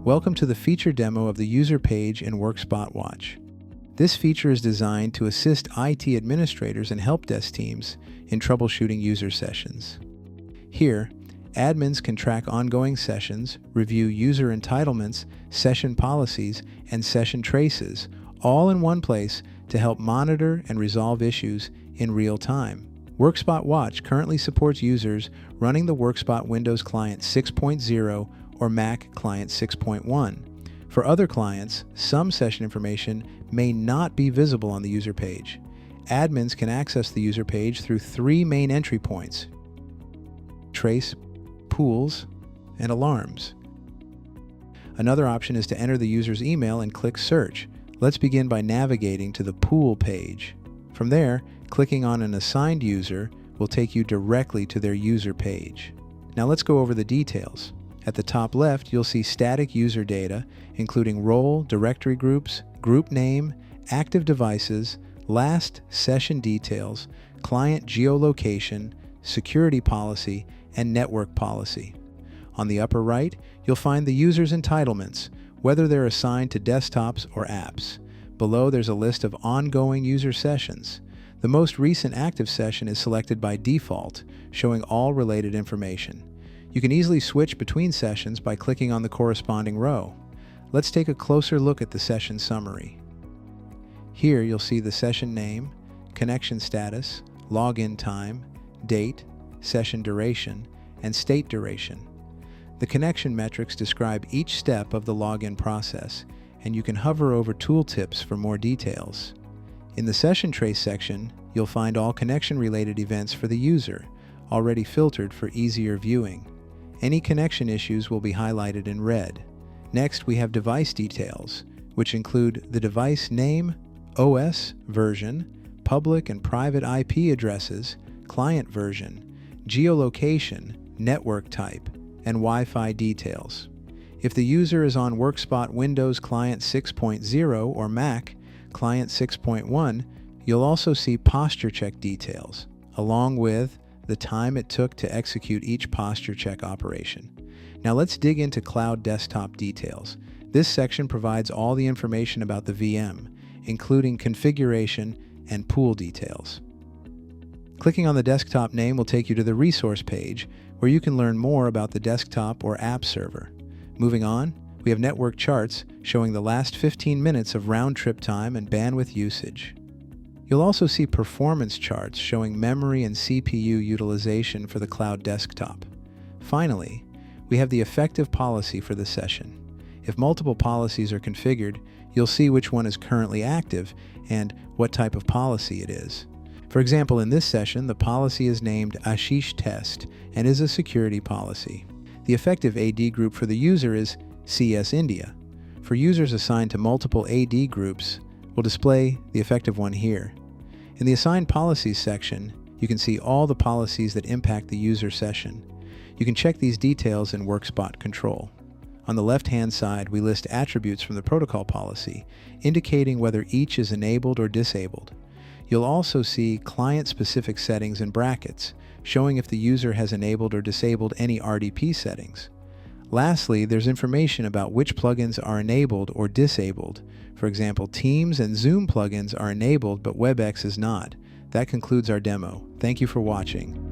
Welcome to the feature demo of the user page in Workspot Watch. This feature is designed to assist IT administrators and help desk teams in troubleshooting user sessions. Here, admins can track ongoing sessions, review user entitlements, session policies, and session traces, all in one place to help monitor and resolve issues in real time. Workspot Watch currently supports users running the Workspot Windows Client 6.0 or Mac Client 6.1. For other clients, some session information may not be visible on the user page. Admins can access the user page through three main entry points: trace, pools, and alarms. Another option is to enter the user's email and click search. Let's begin by navigating to the pool page. From there, clicking on an assigned user will take you directly to their user page. Now let's go over the details. At the top left, you'll see static user data, including role, directory groups, group name, active devices, last session details, client geolocation, security policy, and network policy. On the upper right, you'll find the user's entitlements, whether they're assigned to desktops or apps. Below, there's a list of ongoing user sessions. The most recent active session is selected by default, showing all related information. You can easily switch between sessions by clicking on the corresponding row. Let's take a closer look at the session summary. Here you'll see the session name, connection status, login time, date, session duration, and state duration. The connection metrics describe each step of the login process, and you can hover over tooltips for more details. In the session trace section, you'll find all connection-related events for the user, already filtered for easier viewing. Any connection issues will be highlighted in red. Next, we have device details, which include the device name, OS version, public and private IP addresses, client version, geolocation, network type, and Wi-Fi details. If the user is on Workspot Windows Client 6.0 or Mac Client 6.1, you'll also see posture check details, along with the time it took to execute each posture check operation. Now let's dig into Cloud Desktop details. This section provides all the information about the VM, including configuration and pool details. Clicking on the desktop name will take you to the resource page, where you can learn more about the desktop or app server. Moving on, we have network charts showing the last 15 minutes of round-trip time and bandwidth usage. You'll also see performance charts showing memory and CPU utilization for the cloud desktop. Finally, we have the effective policy for the session. If multiple policies are configured, you'll see which one is currently active and what type of policy it is. For example, in this session, the policy is named Ashish Test and is a security policy. The effective AD group for the user is CS India. For users assigned to multiple AD groups, we'll display the effective one here. In the Assigned Policies section, you can see all the policies that impact the user session. You can check these details in Workspot Control. On the left-hand side, we list attributes from the protocol policy, indicating whether each is enabled or disabled. You'll also see client-specific settings in brackets, showing if the user has enabled or disabled any RDP settings. Lastly, there's information about which plugins are enabled or disabled. For example, Teams and Zoom plugins are enabled, but WebEx is not. That concludes our demo. Thank you for watching.